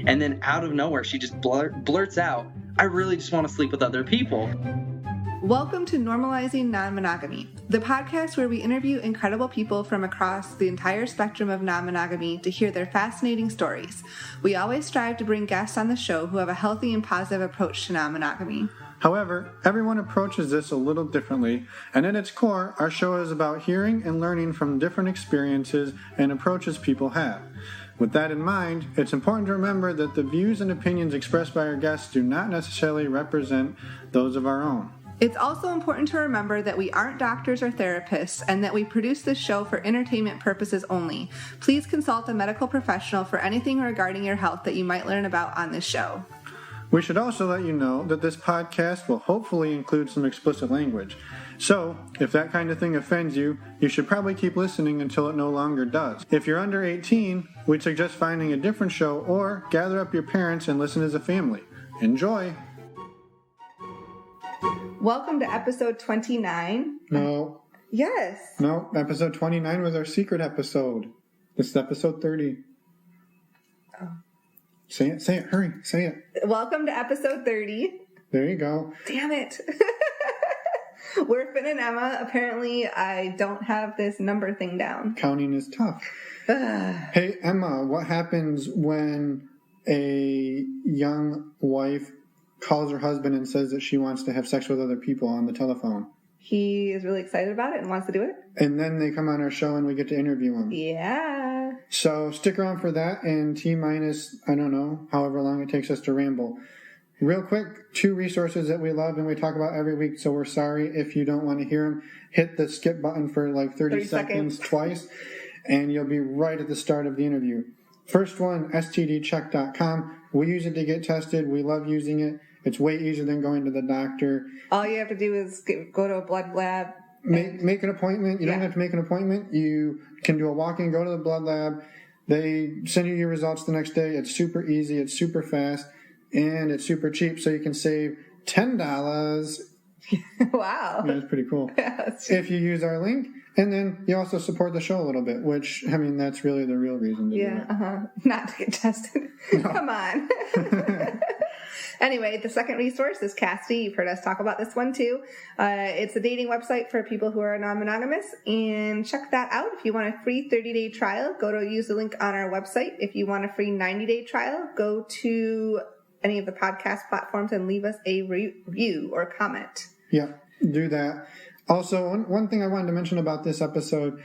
And then out of nowhere, she just blurts out, "I really just want to sleep with other people." Welcome to Normalizing Non-Monogamy, the podcast where we interview incredible people from across the entire spectrum of non-monogamy to hear their fascinating stories. We always strive to bring guests on the show who have a healthy and positive approach to non-monogamy. However, everyone approaches this a little differently, and at its core, our show is about hearing and learning from different experiences and approaches people have. With that in mind, it's important to remember that the views and opinions expressed by our guests do not necessarily represent those of our own. It's also important to remember that we aren't doctors or therapists and that we produce this show for entertainment purposes only. Please consult a medical professional for anything regarding your health that you might learn about on this show. We should also let you know that this podcast will hopefully include some explicit language. So, if that kind of thing offends you, you should probably keep listening until it no longer does. If you're under 18, we'd suggest finding a different show or gather up your parents and listen as a family. Enjoy! Welcome to episode 29. No. Yes. No, episode 29 was our secret episode. This is episode 30. Oh. Say it, hurry, say it. Welcome to episode 30. There you go. Damn it. We're Finn and Emma. Apparently, I don't have this number thing down. Counting is tough. Hey, Emma, what happens when a young wife calls her husband and says that she wants to have sex with other people on the telephone? He is really excited about it and wants to do it. And then they come on our show and we get to interview him. Yeah. So stick around for that and T-minus, I don't know, however long it takes us to ramble. Real quick, 2 resources that we love and we talk about every week, so we're sorry if you don't want to hear them. Hit the skip button for like 30 seconds twice, and you'll be right at the start of the interview. First one, stdcheck.com. We use it to get tested. We love using it. It's way easier than going to the doctor. All you have to do is go to a blood lab. Make an appointment. You don't have to make an appointment. You can do a walk-in, go to the blood lab. They send you your results the next day. It's super easy. It's super fast. And it's super cheap, so you can save $10. Wow. That's pretty cool. Yeah, if you use our link. And then you also support the show a little bit, which, I mean, that's really the real reason to do it. Not to get tested. No. Come on. Anyway, the second resource is Cassidy. You've heard us talk about this one too. It's a dating website for people who are non-monogamous, and check that out. If you want a free 30-day trial, use the link on our website. If you want a free 90-day trial, go to any of the podcast platforms and leave us a review or comment. Yeah, do that. Also, one thing I wanted to mention about this episode,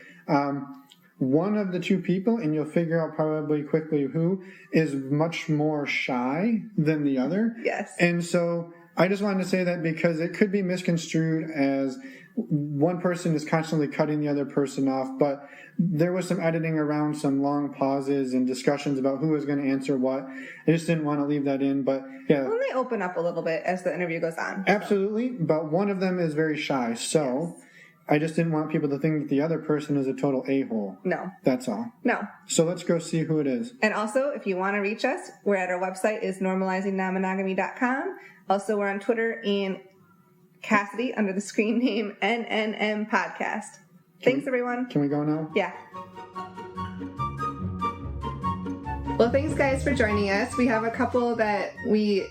one of the 2 people, and you'll figure out probably quickly who, is much more shy than the other. Yes. And so I just wanted to say that because it could be misconstrued as one person is constantly cutting the other person off, but there was some editing around some long pauses and discussions about who was going to answer what. I just didn't want to leave that in, but yeah. Well, they open up a little bit as the interview goes on. Absolutely, but one of them is very shy, so yes. I just didn't want people to think that the other person is a total a-hole. No. That's all. No. So let's go see who it is. And also, if you want to reach us, we're at our website is normalizingnonmonogamy.com. Also, we're on Twitter and Cassidy under the screen name NNM Podcast. Thanks, everyone. Can we go now? Yeah. Well, thanks, guys, for joining us. We have a couple that we,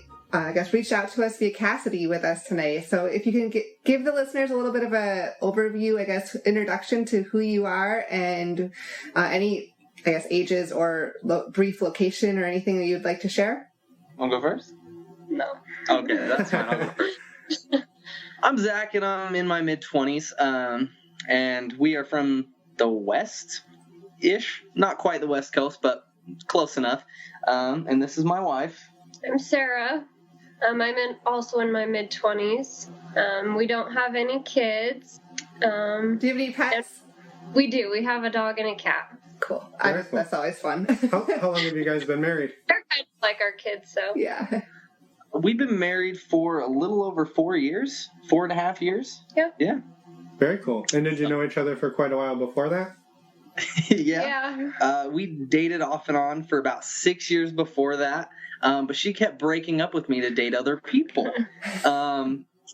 reached out to us via Cassidy with us tonight. So if you can give the listeners a little bit of an overview, introduction to who you are and any, ages or brief location or anything that you'd like to share. Want to go first? No. Okay, that's fine. I'll go first. I'm Zach, and I'm in my mid-20s, and we are from the West-ish. Not quite the West Coast, but close enough. And this is my wife. I'm Sarah. I'm also in my mid-20s. We don't have any kids. Do you have any pets? We do. We have a dog and a cat. Cool. That's always fun. How long have you guys been married? They're kind of like our kids, so. Yeah. We've been married for a little over 4 years, 4.5 years. Yeah. Yeah. Very cool. And did you know each other for quite a while before that? Yeah. We dated off and on for about 6 years before that. But she kept breaking up with me to date other people.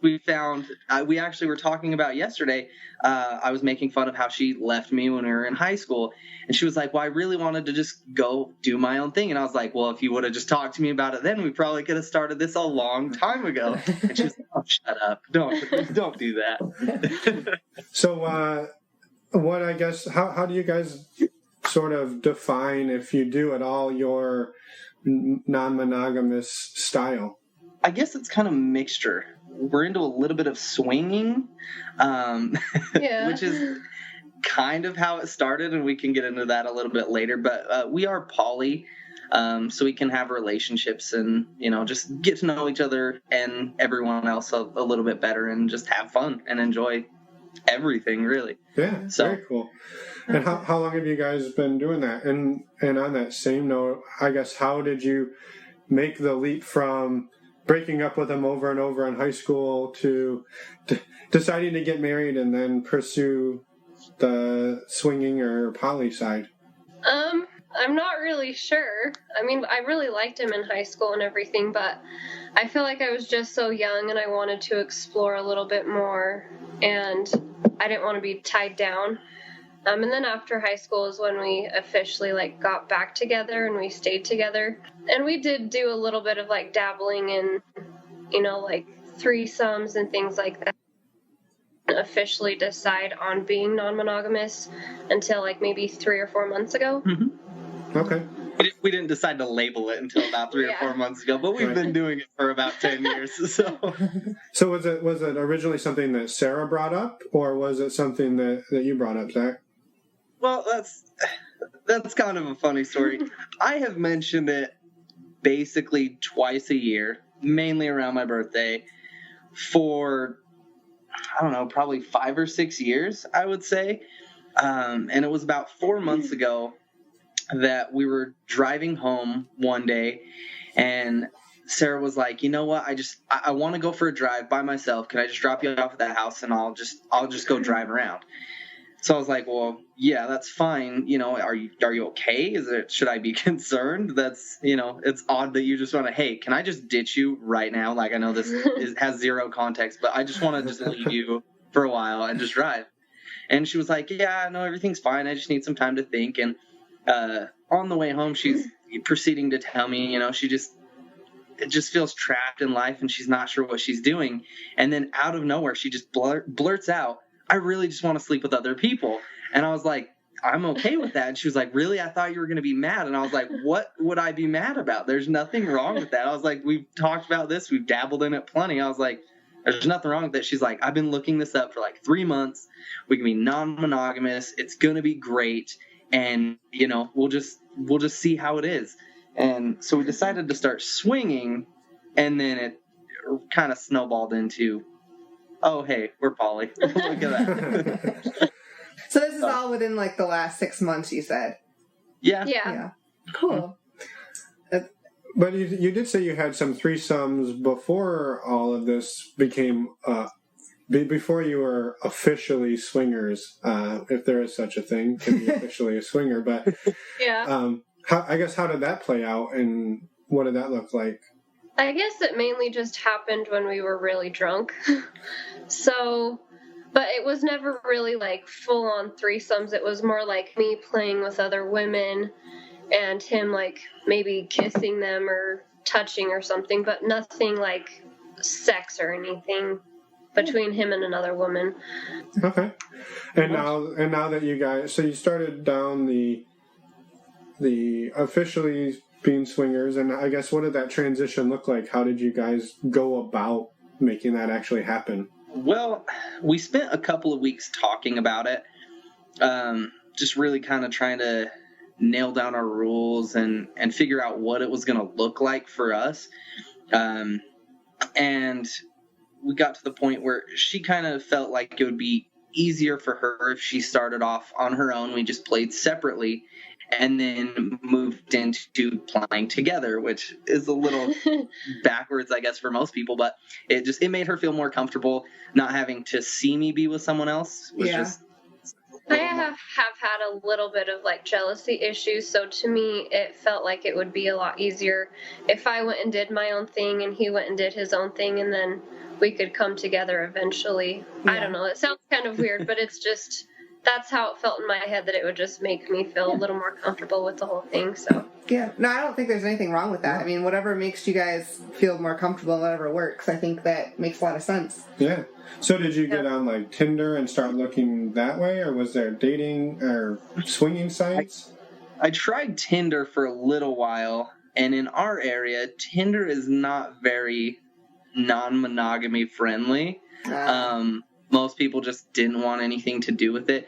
we found, we actually were talking about yesterday, I was making fun of how she left me when we were in high school. And she was like, well, I really wanted to just go do my own thing. And I was like, well, if you would have just talked to me about it then, we probably could have started this a long time ago. And she was like, oh, shut up. Don't do that. So what, I guess, how do you guys sort of define, if you do at all, your non-monogamous style? I guess it's kind of mixture. We're into a little bit of swinging, which is kind of how it started, and we can get into that a little bit later. But we are poly, so we can have relationships and, just get to know each other and everyone else a little bit better and just have fun and enjoy everything, really. Yeah, so very cool. And how long have you guys been doing that? And on that same note, I guess, how did you make the leap from breaking up with him over and over in high school to deciding to get married and then pursue the swinging or poly side? I'm not really sure. I mean, I really liked him in high school and everything, but I feel like I was just so young and I wanted to explore a little bit more, and I didn't want to be tied down. And then after high school is when we officially got back together and we stayed together. And we did do a little bit of dabbling in, threesomes and things like that. Officially decide on being non-monogamous until maybe 3 or 4 months ago. Mm-hmm. Okay. We didn't decide to label it until about 3 or 4 months ago, but we've been doing it for about 10 years. So was it originally something that Sarah brought up, or was it something that you brought up, Zach? Well, that's kind of a funny story. I have mentioned it basically twice a year, mainly around my birthday, for, I don't know, probably 5 or 6 years, I would say. And it was about 4 months ago that we were driving home one day, and Sarah was like, you know what, I want to go for a drive by myself. Can I just drop you off at that house and I'll just go drive around? So I was like, well, yeah, that's fine. Are you okay? Should I be concerned? That's, it's odd that you just want to, hey, can I just ditch you right now? I know this has zero context, but I just want to just leave you for a while and just drive. And she was like, yeah, no, everything's fine. I just need some time to think. And on the way home, she's proceeding to tell me, she just feels trapped in life and she's not sure what she's doing. And then out of nowhere, she just blurts out, I really just want to sleep with other people. And I was like, I'm okay with that. And she was like, really? I thought you were going to be mad. And I was like, what would I be mad about? There's nothing wrong with that. I was like, we've talked about this. We've dabbled in it plenty. I was like, there's nothing wrong with that. She's like, I've been looking this up for 3 months. We can be non-monogamous. It's going to be great. And, we'll just see how it is. And so we decided to start swinging, and then it kind of snowballed into, oh, hey, we're poly. Look at that. So this is all within the last 6 months, you said? Yeah. Cool. But you did say you had some threesomes before all of this became, before you were officially swingers, if there is such a thing, to be officially a swinger. But yeah. I guess, how did that play out, and what did that look like? I guess it mainly just happened when we were really drunk. But it was never really full-on threesomes. It was more me playing with other women and him maybe kissing them or touching or something, but nothing sex or anything between him and another woman. Okay. And now that you guys, so you started down the officially being swingers, and I guess, what did that transition look like? How did you guys go about making that actually happen? Well, we spent a couple of weeks talking about it, just really kind of trying to nail down our rules and figure out what it was going to look like for us. And we got to the point where she kind of felt like it would be easier for her if she started off on her own. We just played separately and then moved into playing together, which is a little backwards, I guess, for most people, but it made her feel more comfortable not having to see me be with someone else. I have had a little bit of jealousy issues, so to me it felt like it would be a lot easier if I went and did my own thing and he went and did his own thing, and then we could come together eventually. Yeah. I don't know. It sounds kind of weird, but it's just, that's how it felt in my head, that it would just make me feel a little more comfortable with the whole thing. So Yeah. No, I don't think there's anything wrong with that. I mean, whatever makes you guys feel more comfortable, whatever works, I think that makes a lot of sense. Yeah. So did you get on like Tinder and start looking that way, or was there dating or swinging sites? I tried Tinder for a little while, and in our area, Tinder is not very non-monogamy friendly. Most people just didn't want anything to do with it.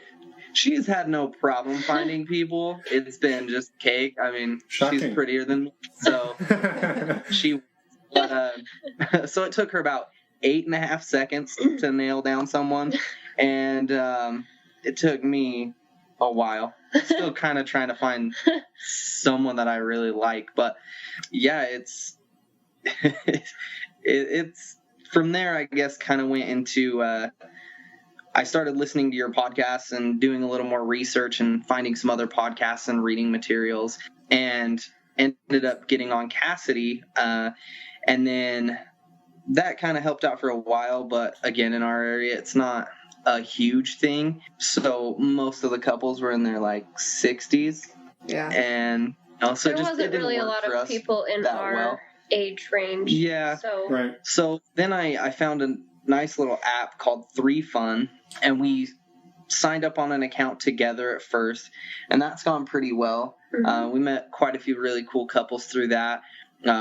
She's had no problem finding people. It's been just cake. I mean, Shocking. She's prettier than me, so so it took her about 8.5 seconds to nail down someone, and it took me a while. Still kind of trying to find someone that I really like, but yeah, it's from there, I guess, kind of went into I started listening to your podcasts and doing a little more research and finding some other podcasts and reading materials, and ended up getting on Cassidy, and then that kind of helped out for a while, but again, in our area, it's not a huge thing. So most of the couples were in their like 60s. Yeah. And also there wasn't really a lot of people in our age range. Yeah. So, Right. So then I found a nice little app called 3Fun, and we signed up on an account together at first, and that's gone pretty well. Mhm. We met quite a few really cool couples through that.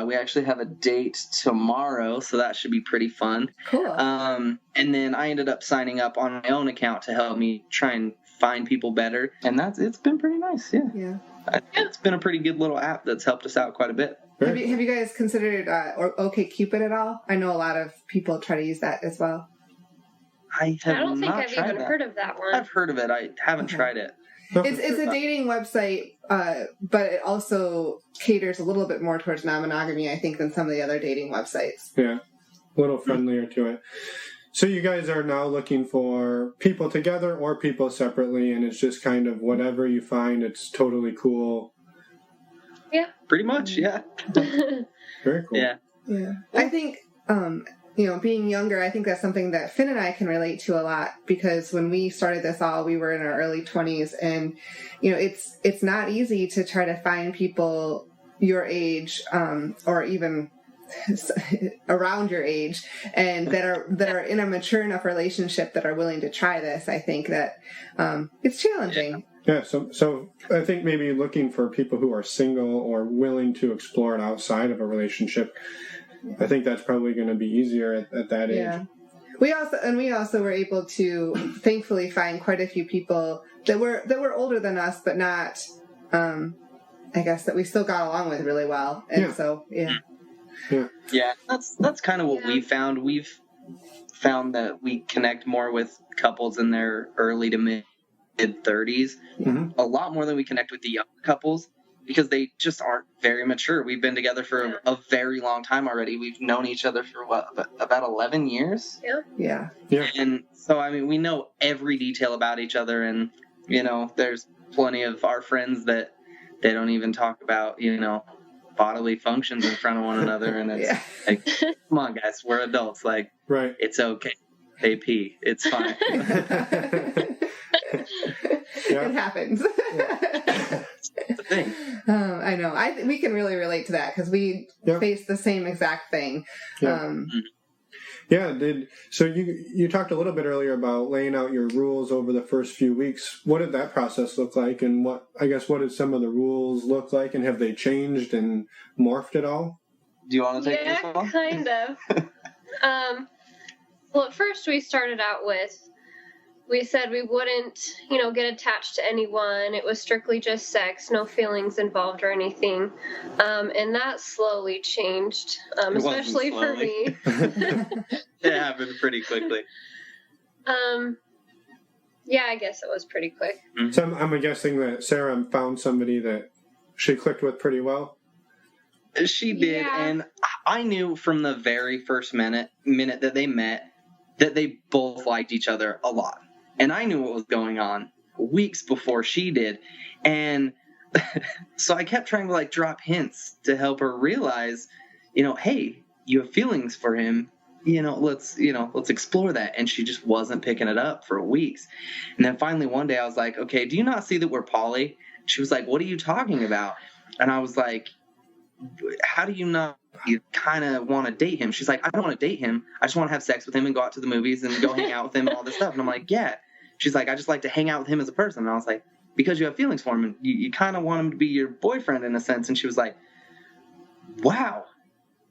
We actually have a date tomorrow, so that should be pretty fun. Cool. And then I ended up signing up on my own account to help me try and find people better, and it's been pretty nice. Yeah. Yeah. It's been a pretty good little app that's helped us out quite a bit. Have you guys considered OkCupid at all? I know a lot of people try to use that as well. I don't think I've even heard of that one. I've heard of it. I haven't tried it. It's a dating website, but it also caters a little bit more towards non-monogamy, I think, than some of the other dating websites. Yeah, a little friendlier to it. So you guys are now looking for people together or people separately, and it's just kind of whatever you find, it's totally cool. Yeah. Pretty much, yeah. Very cool. Yeah. Yeah. I think, being younger, I think that's something that Finn and I can relate to a lot, because when we started this all, we were in our early 20s, and, it's not easy to try to find people your age, or even around your age, and that are in a mature enough relationship that are willing to try this. I think that it's challenging. Yeah, so I think maybe looking for people who are single or willing to explore it outside of a relationship, I think that's probably going to be easier at that age. Yeah. We also were able to thankfully find quite a few people that were older than us, but not, I guess, that we still got along with really well. And so, yeah. Yeah, that's kind of what we found. We've found that we connect more with couples in their early to mid 30s, a lot more than we connect with the young couples, because they just aren't very mature. We've been together for a very long time already. We've known each other for about 11 years? Yeah. And so, I mean, we know every detail about each other, and, there's plenty of our friends that they don't even talk about, bodily functions in front of one another, and it's like, come on, guys, we're adults. Like, right. It's okay. They pee. It's fine. It happens. That's the thing. I know. We can really relate to that, because we face the same exact thing. So you talked a little bit earlier about laying out your rules over the first few weeks. What did that process look like, and what did some of the rules look like, and have they changed and morphed at all? Do you want to take this one? Yeah, kind of. Well, at first we started out with, we said we wouldn't, get attached to anyone. It was strictly just sex, no feelings involved or anything. And that slowly changed, especially for me. It happened pretty quickly. Yeah, I guess it was pretty quick. Mm-hmm. So I'm guessing that Sarah found somebody that she clicked with pretty well. She did, and I knew from the very first minute that they met that they both liked each other a lot. And I knew what was going on weeks before she did. And so I kept trying to drop hints to help her realize, hey, you have feelings for him. let's explore that. And she just wasn't picking it up for weeks. And then finally one day I was like, okay, do you not see that we're poly? She was like, what are you talking about? And I was like, how do you not kind of want to date him? She's like, I don't want to date him. I just want to have sex with him and go out to the movies and go hang out with him and all this stuff. And I'm like, yeah. She's like, I just like to hang out with him as a person. And I was like, because you have feelings for him and you kind of want him to be your boyfriend in a sense. And she was like, wow,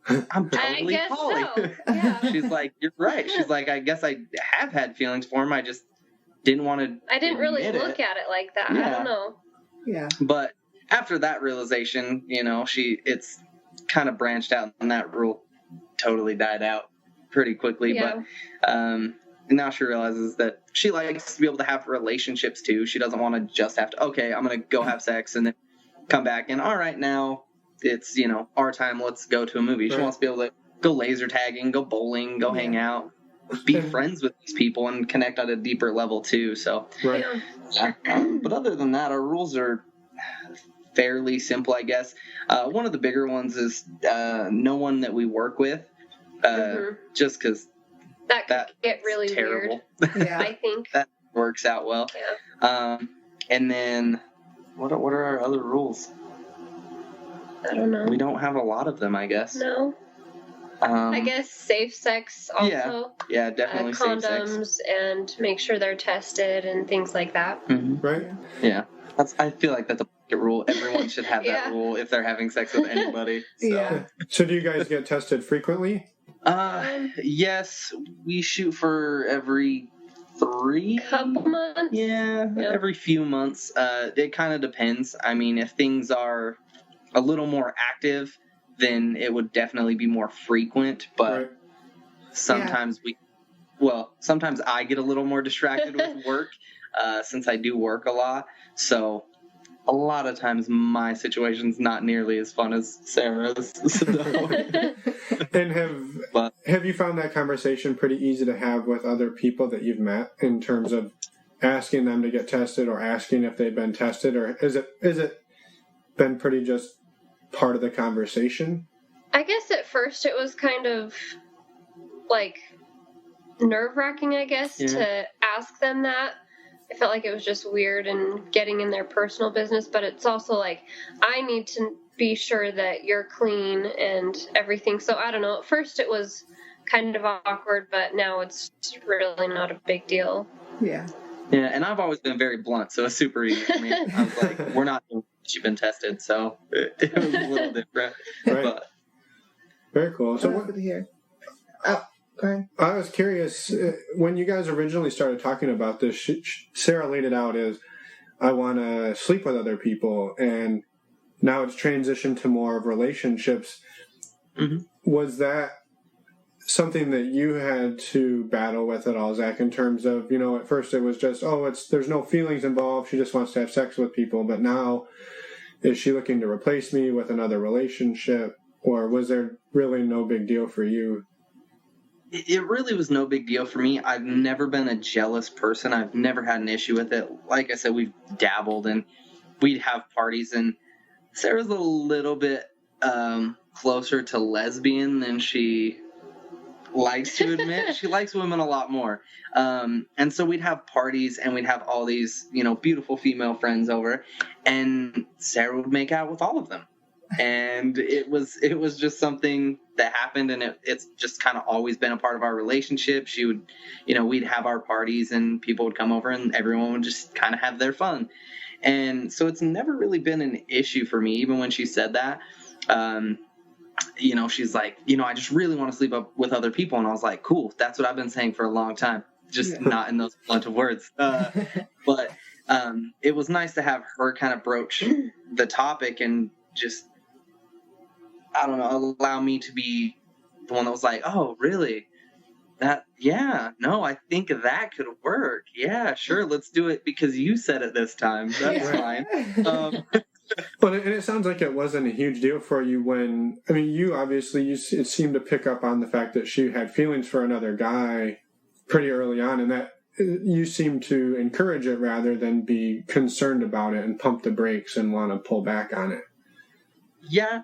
I'm totally poly. So. Yeah. She's like, you're right. She's like, I guess I have had feelings for him. I just didn't want to. I didn't really look at it like that. Yeah. I don't know. Yeah. But after that realization, it's kind of branched out, and that rule totally died out pretty quickly. Yeah. But now she realizes that she likes to be able to have relationships too. She doesn't want to just have to, okay, I'm going to go have sex and then come back and, all right, now it's, our time, let's go to a movie. She wants to be able to go laser tagging, go bowling, go hang out, be friends with these people and connect on a deeper level too. So, but other than that, our rules are fairly simple, I guess. One of the bigger ones is no one that we work with, just because that could get really terrible. Weird. Yeah, I think that works out well. Yeah. And then what are our other rules? I don't know. We don't have a lot of them, I guess. No. I guess safe sex also. Yeah, definitely condoms safe sex. And make sure they're tested and things like that. Mm-hmm. Right? Yeah. I feel like that's a blanket rule. Everyone should have that rule if they're having sex with anybody. So. Yeah. So do you guys get tested frequently? Yes, we shoot for every couple months. Yeah, every few months. It kind of depends. I mean, if things are a little more active, then it would definitely be more frequent. But sometimes sometimes I get a little more distracted with work since I do work a lot. So a lot of times my situation's not nearly as fun as Sarah's. So. And have you found that conversation pretty easy to have with other people that you've met in terms of asking them to get tested or asking if they've been tested, or is it been pretty just part of the conversation? I guess at first it was kind of like nerve-wracking, I guess, to ask them that. I felt like it was just weird and getting in their personal business, but it's also like I need to be sure that you're clean and everything. So I don't know. At first it was kind of awkward, but now it's really not a big deal. Yeah. Yeah, and I've always been very blunt, so it's super easy for me. I was like, we're not you've been tested, so it was a little different. Right. But. Very cool. So what? Oh, go ahead. I was curious, when you guys originally started talking about this, Sarah laid it out as, I want to sleep with other people, and now it's transitioned to more of relationships. Mm-hmm. Was that something that you had to battle with at all, Zach, in terms of, at first it was just, there's no feelings involved, she just wants to have sex with people, but now is she looking to replace me with another relationship, or was there really no big deal for you? It really was no big deal for me. I've never been a jealous person. I've never had an issue with it. Like I said, we've dabbled and we'd have parties, and Sarah's a little bit closer to lesbian than she likes to admit. She likes women a lot more. And so we'd have parties and we'd have all these, beautiful female friends over, and Sarah would make out with all of them. And it was just something that happened, and it's just kind of always been a part of our relationship. She would, we'd have our parties and people would come over and everyone would just kind of have their fun. And so it's never really been an issue for me, even when she said that. She's like, I just really want to sleep up with other people. And I was like, cool, that's what I've been saying for a long time. Just not in those blunt of words. But it was nice to have her kind of broach the topic and just, I don't know, allow me to be the one that was like, oh, really? I think that could work. Yeah, sure, let's do it because you said it this time. That's fine. But it sounds like it wasn't a huge deal for you when, you obviously, it seemed to pick up on the fact that she had feelings for another guy pretty early on, and that you seemed to encourage it rather than be concerned about it and pump the brakes and want to pull back on it. Yeah,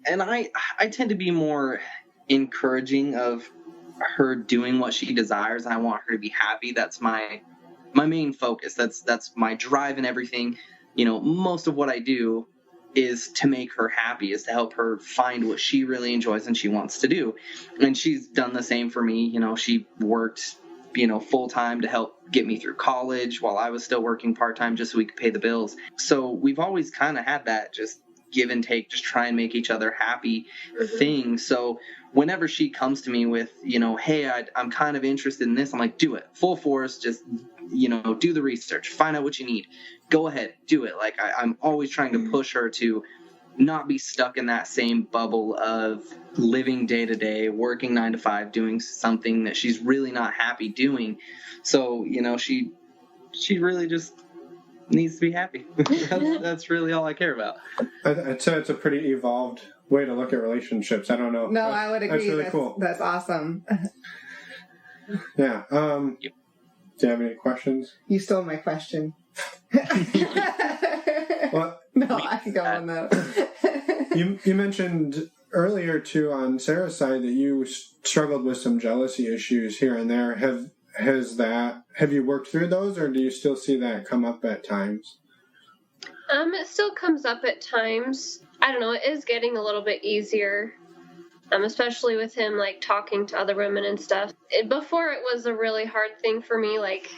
and I tend to be more encouraging of her doing what she desires, and I want her to be happy. That's my main focus. That's my drive and everything. Most of what I do is to make her happy, is to help her find what she really enjoys and she wants to do. And she's done the same for me. She worked, full time to help get me through college while I was still working part time just so we could pay the bills. So we've always kind of had that just give and take, just try and make each other happy thing. So whenever she comes to me with, hey, I'm kind of interested in this, I'm like, do it full force. Just, do the research, find out what you need. Go ahead, do it. Like I'm always trying to push her to not be stuck in that same bubble of living day to day, working 9 to 5, doing something that she's really not happy doing. So, she really just needs to be happy. That's really all I care about. I'd say it's a pretty evolved way to look at relationships. I don't know. No, I would agree. That's really cool. That's awesome. Yeah. Yep. Do you have any questions? You stole my question. What? No, I can go on though. You mentioned earlier too on Sarah's side that you struggled with some jealousy issues here and there. Have you worked through those, or do you still see that come up at times? It still comes up at times. I don't know, it is getting a little bit easier. Especially with him, like, talking to other women and stuff. Before, it was a really hard thing for me. Like,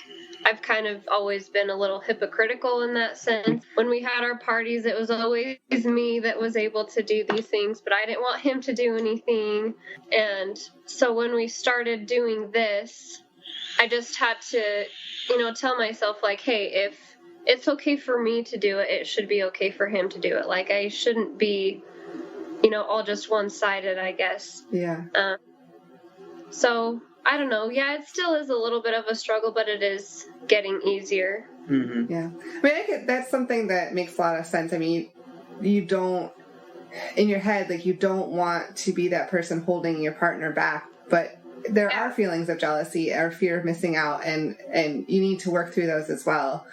I've kind of always been a little hypocritical in that sense. When we had our parties, it was always me that was able to do these things, but I didn't want him to do anything. And so when we started doing this, I just had to, tell myself, like, hey, if it's okay for me to do it, it should be okay for him to do it. Like, I shouldn't be, all just one-sided, I guess. Yeah. So, I don't know. Yeah, it still is a little bit of a struggle, but it is getting easier. Mm-hmm. Yeah. I mean, that's something that makes a lot of sense. I mean, you don't, in your head, like, you don't want to be that person holding your partner back, but there are feelings of jealousy or fear of missing out, and you need to work through those as well.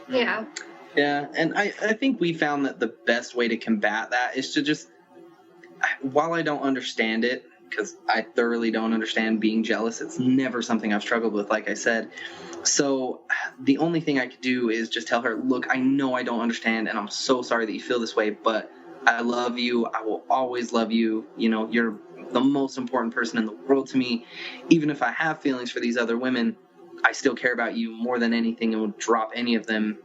Yeah. Yeah, and I think we found that the best way to combat that is to just, while I don't understand it, because I thoroughly don't understand being jealous, it's never something I've struggled with, like I said. So the only thing I could do is just tell her, look, I know I don't understand, and I'm so sorry that you feel this way, but I love you. I will always love you. You're the most important person in the world to me. Even if I have feelings for these other women, I still care about you more than anything and would drop any of them,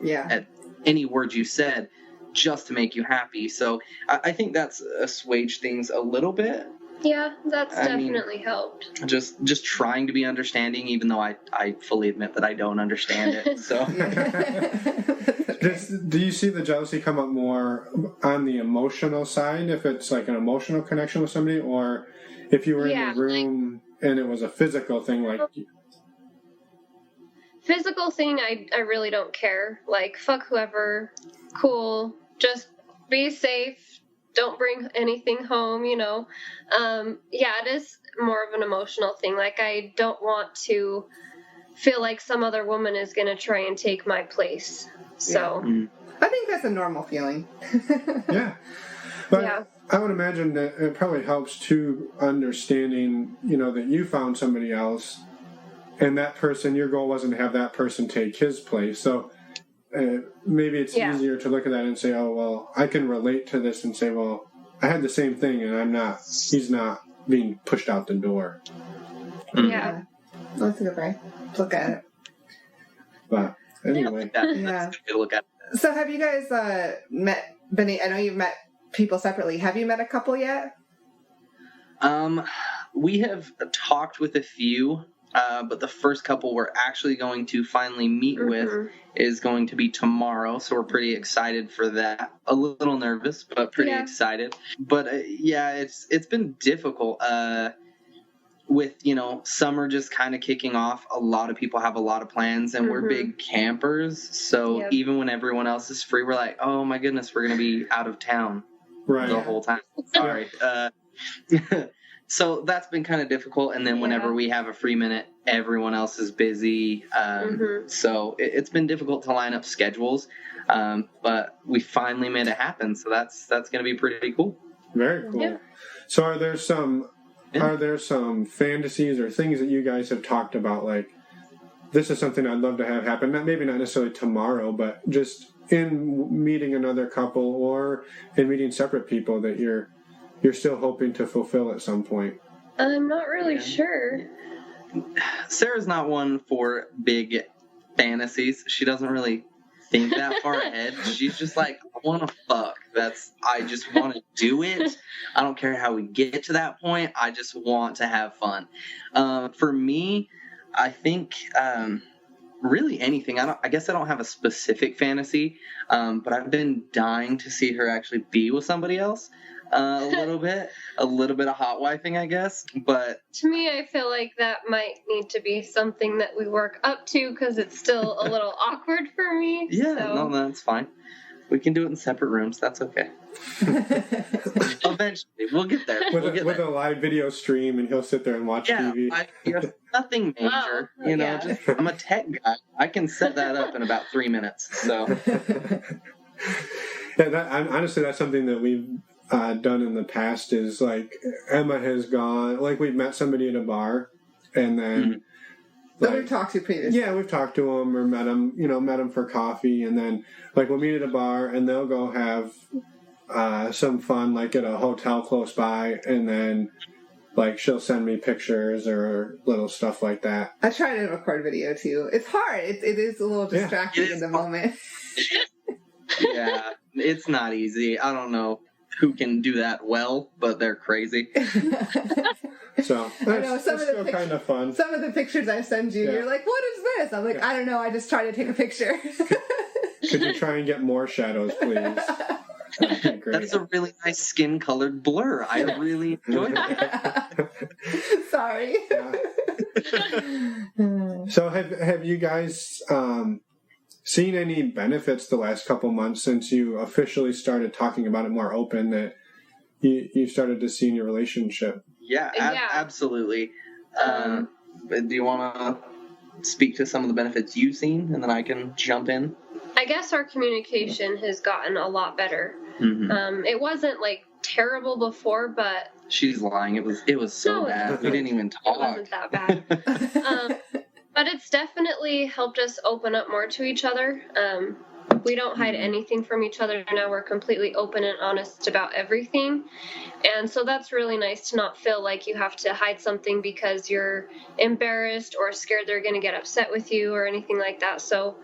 at any word you said just to make you happy. So I think that's assuaged things a little bit. Yeah, that's definitely helped. Just trying to be understanding, even though I fully admit that I don't understand it. So do you see the jealousy come up more on the emotional side, if it's like an emotional connection with somebody, or if you were in the room and it was a physical thing, like... Physical thing, I really don't care. Like, fuck whoever. Cool. Just be safe. Don't bring anything home, Yeah, it is more of an emotional thing. Like, I don't want to feel like some other woman is going to try and take my place. So. Yeah. I think that's a normal feeling. Yeah. But I would imagine that it probably helps too, understanding, that you found somebody else, and that person, your goal wasn't to have that person take his place. So maybe it's easier to look at that and say, oh, well, I can relate to this and say, well, I had the same thing and he's not being pushed out the door. Yeah. That's a good way to look at it. But anyway. That's a good look at it. So have you guys met, Benny, I know you've met people separately. Have you met a couple yet? We have talked with a few. But the first couple we're actually going to finally meet with is going to be tomorrow, so we're pretty excited for that. A little nervous, but pretty excited. But it's been difficult with summer just kind of kicking off. A lot of people have a lot of plans, and we're big campers, so even when everyone else is free, we're like, oh my goodness, we're gonna be out of town the whole time. Sorry. So that's been kind of difficult. And then whenever we have a free minute, everyone else is busy. So it's been difficult to line up schedules. But we finally made it happen. So that's going to be pretty cool. Very cool. Yeah. So are there some are there some fantasies or things that you guys have talked about, like, this is something I'd love to have happen, maybe not necessarily tomorrow, but just in meeting another couple or in meeting separate people that you're still hoping to fulfill at some point? I'm not really sure. Sarah's not one for big fantasies. She doesn't really think that far ahead. She's just like, I want to fuck. I just want to do it. I don't care how we get to that point. I just want to have fun. For me, I think really anything. I guess I don't have a specific fantasy, but I've been dying to see her actually be with somebody else. A little bit of hot wifing, I guess. But to me, I feel like that might need to be something that we work up to because it's still a little awkward for me. Yeah, so. No, that's fine. We can do it in separate rooms. That's okay. Eventually, we'll get there. With a live video stream, and he'll sit there and watch TV. Nothing major. Just, I'm a tech guy. I can set that up in about 3 minutes. So. Yeah, honestly, that's something that we've done in the past. Is like Emma has gone. Like we've met somebody at a bar, and then. That we've talked to previously. Yeah, we've talked to them or met them for coffee, and then like we'll meet at a bar and they'll go have some fun like at a hotel close by, and then like she'll send me pictures or little stuff like that. I try to record video too. It's hard. It is a little distracting in the moment. Yeah, it's not easy. I don't know who can do that well, but they're crazy. So that's still kind of fun. Some of the pictures I send you, you're like, what is this? I'm like, I don't know. I just try to take a picture. Could you try and get more shadows, please? That is a really nice skin-colored blur. I really enjoyed it. Sorry. Yeah. So have you guys seen any benefits the last couple months since you officially started talking about it more open that you started to see in your relationship? Yeah, absolutely. Do you want to speak to some of the benefits you've seen, and then I can jump in? I guess our communication has gotten a lot better. Mm-hmm. It wasn't like terrible before, but she's lying. It was so bad. We didn't even talk. It wasn't that bad. But it's definitely helped us open up more to each other. We don't hide anything from each other now. We're completely open and honest about everything. And so that's really nice to not feel like you have to hide something because you're embarrassed or scared they're going to get upset with you or anything like that. So,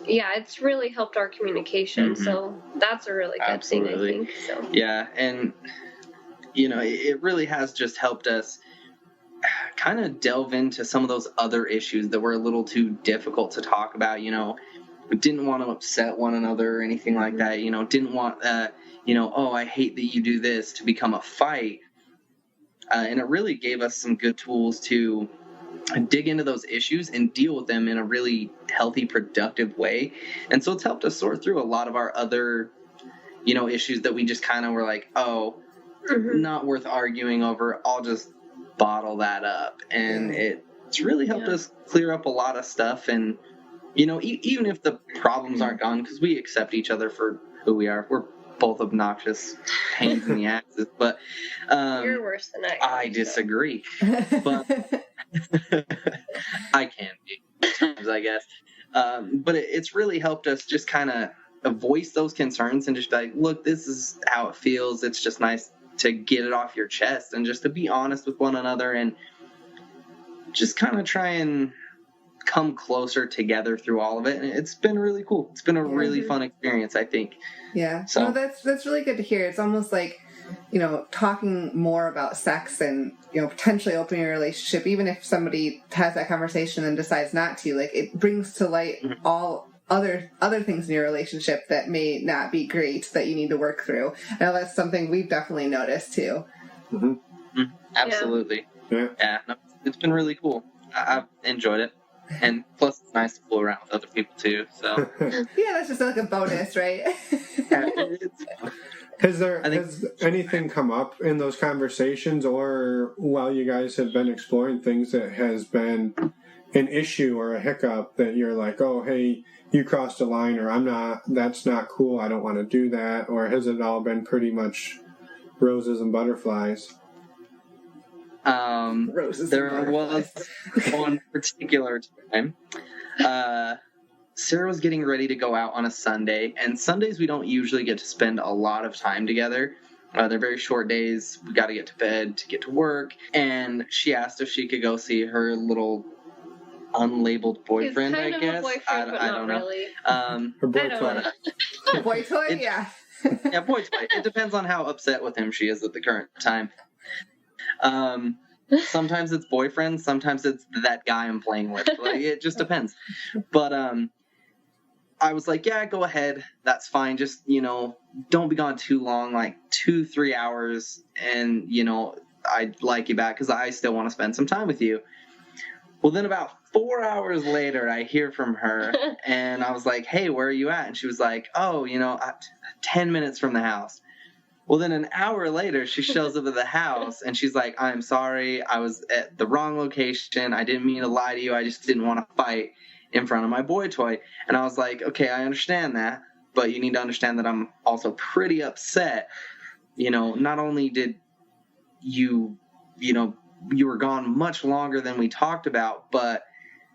yeah, it's really helped our communication. Mm-hmm. So that's a really good thing, I think. So. Yeah, and, it really has just helped us kind of delve into some of those other issues that were a little too difficult to talk about. We didn't want to upset one another or anything like that. Didn't want, oh, I hate that you do this to become a fight. And it really gave us some good tools to dig into those issues and deal with them in a really healthy, productive way. And so it's helped us sort through a lot of our other, issues that we just kind of were like, oh, not worth arguing over. I'll just bottle that up. And it's really helped us clear up a lot of stuff. And even if the problems aren't gone, because we accept each other for who we are. We're both obnoxious pains in the asses, but you're worse than I disagree. But I can be sometimes, I guess. But it's really helped us just kind of voice those concerns and just be like, look, this is how it feels. It's just nice to get it off your chest and just to be honest with one another and just kind of try and come closer together through all of it, and it's been really cool. It's been a really fun experience, I think. Yeah, so no, that's really good to hear. It's almost like talking more about sex and potentially opening a relationship, even if somebody has that conversation and decides not to, like it brings to light all other things in your relationship that may not be great that you need to work through. I know that's something we've definitely noticed too. Mm-hmm. Absolutely. Yeah, no, it's been really cool. I've enjoyed it. And plus, it's nice to fool around with other people, too. So yeah, that's just like a bonus, right? Has anything come up in those conversations or while you guys have been exploring things that has been an issue or a hiccup that you're like, oh, hey, you crossed a line, or that's not cool, I don't want to do that? Or has it all been pretty much roses and butterflies? Roses there and was one particular time. Sarah was getting ready to go out on a Sunday, and Sundays we don't usually get to spend a lot of time together. They're very short days. We got to get to bed to get to work, and she asked if she could go see her little unlabeled boyfriend. He's kind I of guess a boyfriend, but I not don't know. really. Her boy I don't toy. know. Boy toy, yeah. Yeah, boy toy. It depends on how upset with him she is at the current time. Sometimes it's boyfriend, sometimes it's that guy I'm playing with. Like, it just depends. But I was like, yeah, go ahead. That's fine. Just, don't be gone too long, like 2-3 hours. And, I'd like you back because I still want to spend some time with you. Well, then about 4 hours later, I hear from her and I was like, hey, where are you at? And she was like, oh, 10 minutes from the house. Well, then an hour later, she shows up at the house and she's like, I'm sorry. I was at the wrong location. I didn't mean to lie to you. I just didn't want to fight in front of my boy toy. And I was like, okay, I understand that, but you need to understand that I'm also pretty upset. Not only did you were gone much longer than we talked about, but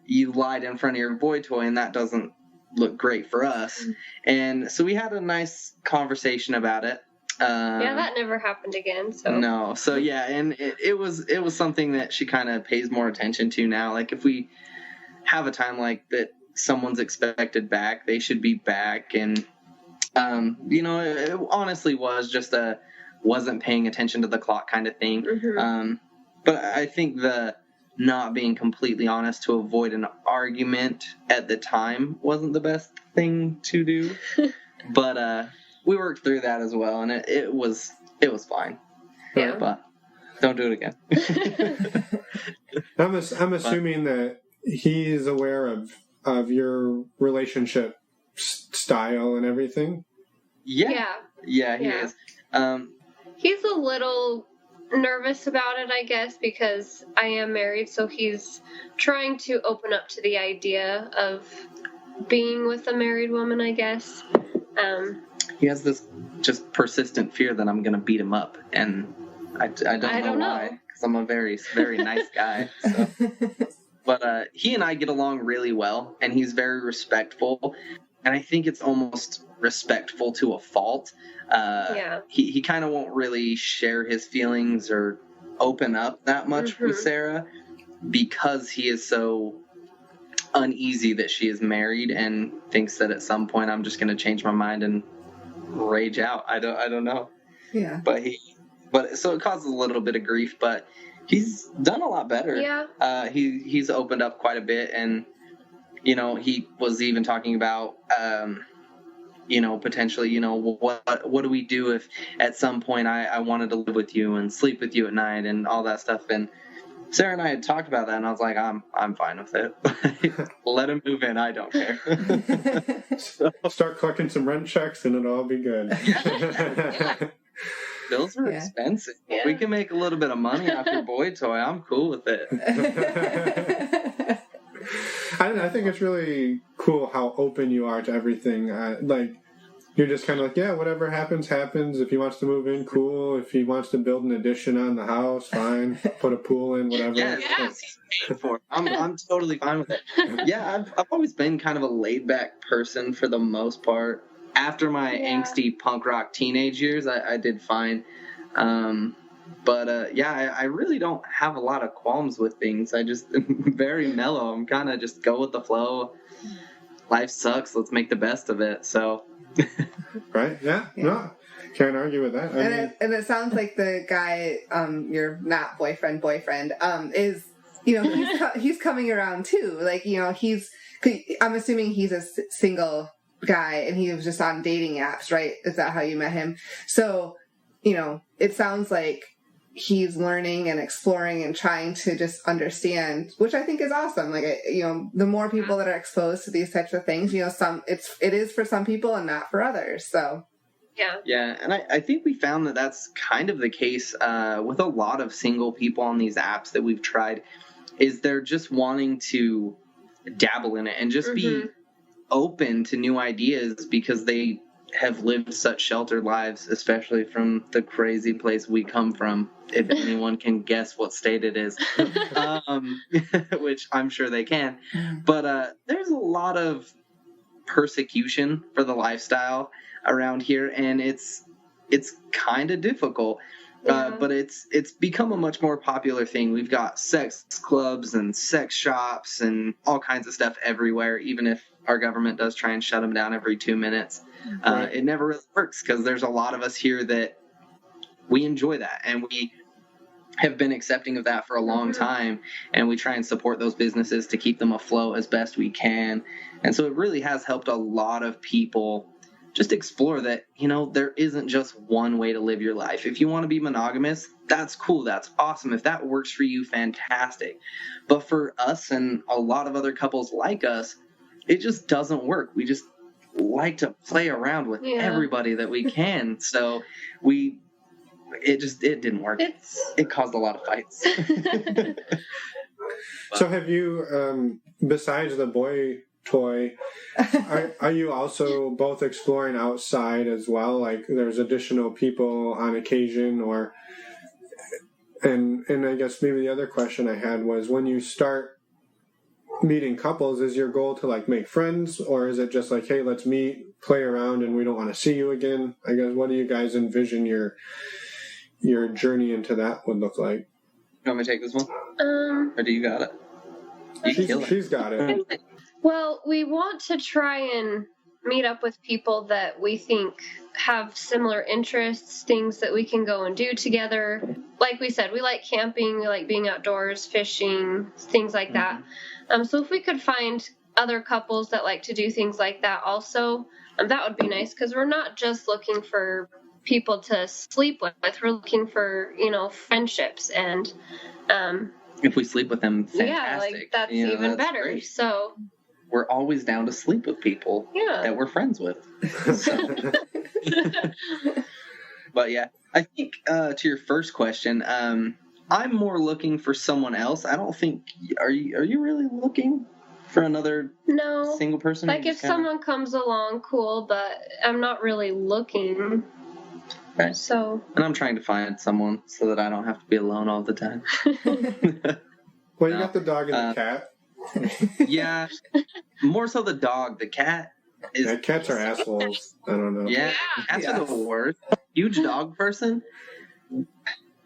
you lied in front of your boy toy, and that doesn't look great for us. And so we had a nice conversation about it. Yeah, that never happened again. So no, so yeah, and it was something that she kind of pays more attention to now. Like if we have a time like that, someone's expected back, they should be back. And it honestly was just wasn't paying attention to the clock kind of thing. But I think the not being completely honest to avoid an argument at the time wasn't the best thing to do. But we worked through that as well, and it was fine. Yeah. But don't do it again. I'm assuming that he is aware of your relationship style and everything. Yeah, he is. He's a little nervous about it, I guess, because I am married, so he's trying to open up to the idea of being with a married woman, I guess. He has this just persistent fear that I'm going to beat him up, and I don't know why, because I'm a very, very nice guy. So. But he and I get along really well, and he's very respectful, and I think it's almost respectful to a fault. He kind of won't really share his feelings or open up that much with Sarah because he is so uneasy that she is married and thinks that at some point I'm just going to change my mind and rage out. I don't know. Yeah. But so it causes a little bit of grief, but he's done a lot better. Yeah. He's opened up quite a bit, and he was even talking about potentially, what do we do if at some point I wanted to live with you and sleep with you at night and all that stuff. And Sarah and I had talked about that, and I was like, I'm fine with it. Let him move in. I don't care. So, start collecting some rent checks, and it'll all be good. Bills are expensive. Yeah. We can make a little bit of money off your boy toy. I'm cool with it. I think it's really cool how open you are to everything. You're just kind of like, yeah, whatever happens, happens. If he wants to move in, cool. If he wants to build an addition on the house, fine. Put a pool in, whatever. Yeah, he's paid for it. I'm totally fine with it. Yeah, I've always been kind of a laid-back person for the most part. After my angsty punk rock teenage years, I did fine. But I really don't have a lot of qualms with things. I just am very mellow. I'm kind of just go with the flow. Life sucks. Let's make the best of it. So. Right? Yeah. No, can't argue with that. And it sounds like the guy, your not boyfriend, is, he's coming around too. Like, I'm assuming he's a single guy and he was just on dating apps, right? Is that how you met him? So, it sounds like he's learning and exploring and trying to just understand, which I think is awesome. Like, the more people that are exposed to these types of things, it is for some people and not for others. So. Yeah. Yeah, and I think we found that that's kind of the case with a lot of single people on these apps that we've tried, is they're just wanting to dabble in it and just be open to new ideas because they have lived such sheltered lives, especially from the crazy place we come from, if anyone can guess what state it is, which I'm sure they can. But there's a lot of persecution for the lifestyle around here, and it's kind of difficult. But it's become a much more popular thing. We've got sex clubs and sex shops and all kinds of stuff everywhere, even if our government does try and shut them down every 2 minutes. It never really works because there's a lot of us here that we enjoy that, and we have been accepting of that for a long time, and we try and support those businesses to keep them afloat as best we can. And so it really has helped a lot of people just explore that, there isn't just one way to live your life. If you want to be monogamous, that's cool. That's awesome. If that works for you, fantastic. But for us and a lot of other couples like us, it just doesn't work. We just like to play around with everybody that we can. So it didn't work. It caused a lot of fights. So have you, besides the boy toy, are you also both exploring outside as well? Like there's additional people on occasion, and I guess maybe the other question I had was, when you start meeting couples, is your goal to like make friends, or is it just like, hey, let's meet, play around, and we don't want to see you again? I guess, what do you guys envision your journey into that would look like? You want me to take this one? Or do you got it? She's got it. Well, we want to try and meet up with people that we think have similar interests, things that we can go and do together. Like we said, we like camping, we like being outdoors, fishing, things like that. So if we could find other couples that like to do things like that also, that would be nice, because we're not just looking for people to sleep with. We're looking for, friendships, and if we sleep with them, fantastic. Yeah, like that's even better. Great. So we're always down to sleep with people that we're friends with. But yeah, I think to your first question, I'm more looking for someone else. I don't think are you really looking for another single person? Like if someone comes along, cool, but I'm not really looking. Okay. So. And I'm trying to find someone so that I don't have to be alone all the time. Well, you got the dog and the cat. Yeah, more so the dog. The cat is. Yeah, cats are assholes. I don't know. Yeah, cats are the worst. Huge dog person.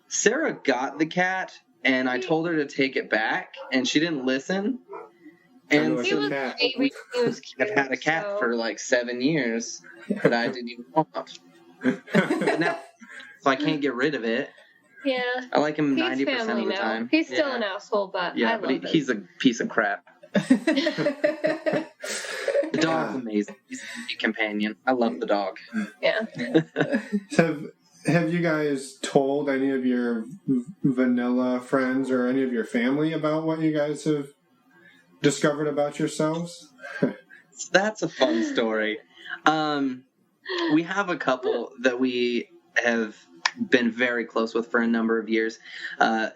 Sarah got the cat, and I told her to take it back, and she didn't listen. And he was a baby. He was cute, I've had a cat for like 7 years that I didn't even want. Now, so I can't get rid of it. Yeah. I like him 90% of the time. He's still an asshole, but I love it. He's a piece of crap. The dog's amazing. He's a great companion. I love the dog. Yeah. Have you guys told any of your vanilla friends or any of your family about what you guys have discovered about yourselves? That's a fun story. We have a couple that we have been very close with for a number of years. I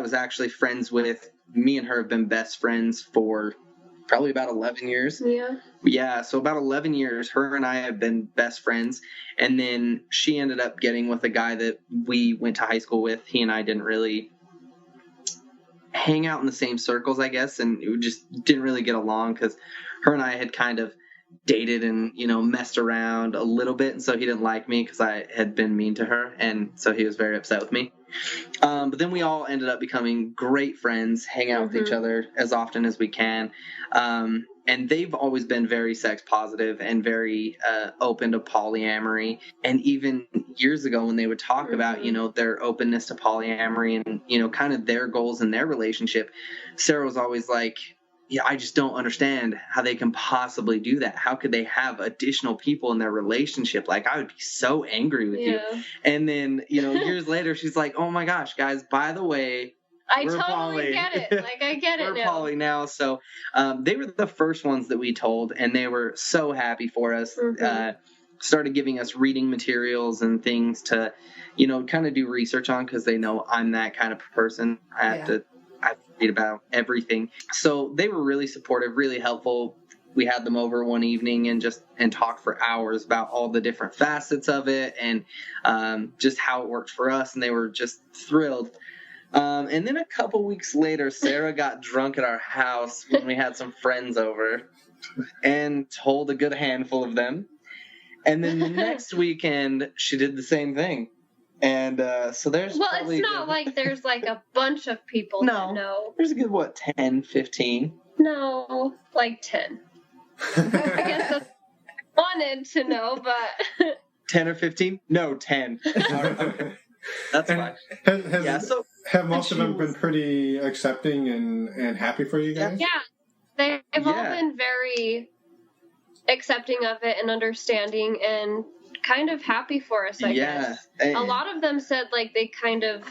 was actually friends with. Me and her have been best friends for probably about 11 years. Yeah, so about 11 years, her and I have been best friends. And then she ended up getting with a guy that we went to high school with. He and I didn't really hang out in the same circles, I guess, and we just didn't really get along because her and I had kind of dated and, messed around a little bit. And so he didn't like me because I had been mean to her. And so he was very upset with me. But then we all ended up becoming great friends, hang out with each other as often as we can. And they've always been very sex positive and very open to polyamory. And even years ago when they would talk about, their openness to polyamory and, kind of their goals in their relationship, Sarah was always like, yeah, I just don't understand how they can possibly do that. How could they have additional people in their relationship? Like, I would be so angry with you. And then, years later, she's like, oh my gosh, guys, by the way, I totally get it. Like, I get it now. We're poly now. So they were the first ones that we told, and they were so happy for us. Started giving us reading materials and things to, kind of do research on, because they know I'm that kind of person. I have to read about everything. So they were really supportive, really helpful. we had them over one evening and talked for hours about all the different facets of it and just how it worked for us, and they were just thrilled. And then a couple weeks later, Sarah got drunk at our house when we had some friends over and told a good handful of them. And then the next weekend, she did the same thing. And so there's it's not like there's like a bunch of people that know. There's a good, 10, 15? No, like 10. I guess that's what I wanted to know, but... 10 or 15? No, 10. Okay. That's fine. Have most of them been pretty accepting and happy for you guys? Yeah. They've all been very accepting of it and understanding and kind of happy for us, I guess. A lot of them said like they kind of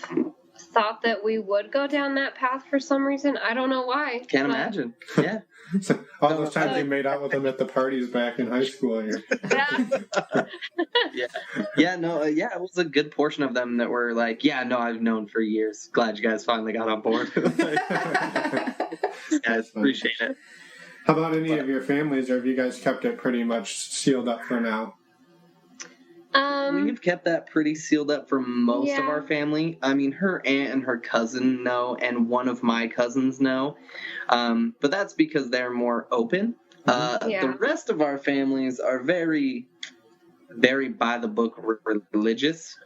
thought that we would go down that path for some reason. I don't know why. Can't imagine. Yeah. All those times you made out with them at the parties back in high school. It was a good portion of them that were like, I've known for years. Glad you guys finally got on board. Guys, appreciate it. How about any of your families, or have you guys kept it pretty much sealed up for now? We've kept that pretty sealed up for most of our family. I mean, her aunt and her cousin know, and one of my cousins know. But that's because they're more open. The rest of our families are very, very by the book religious.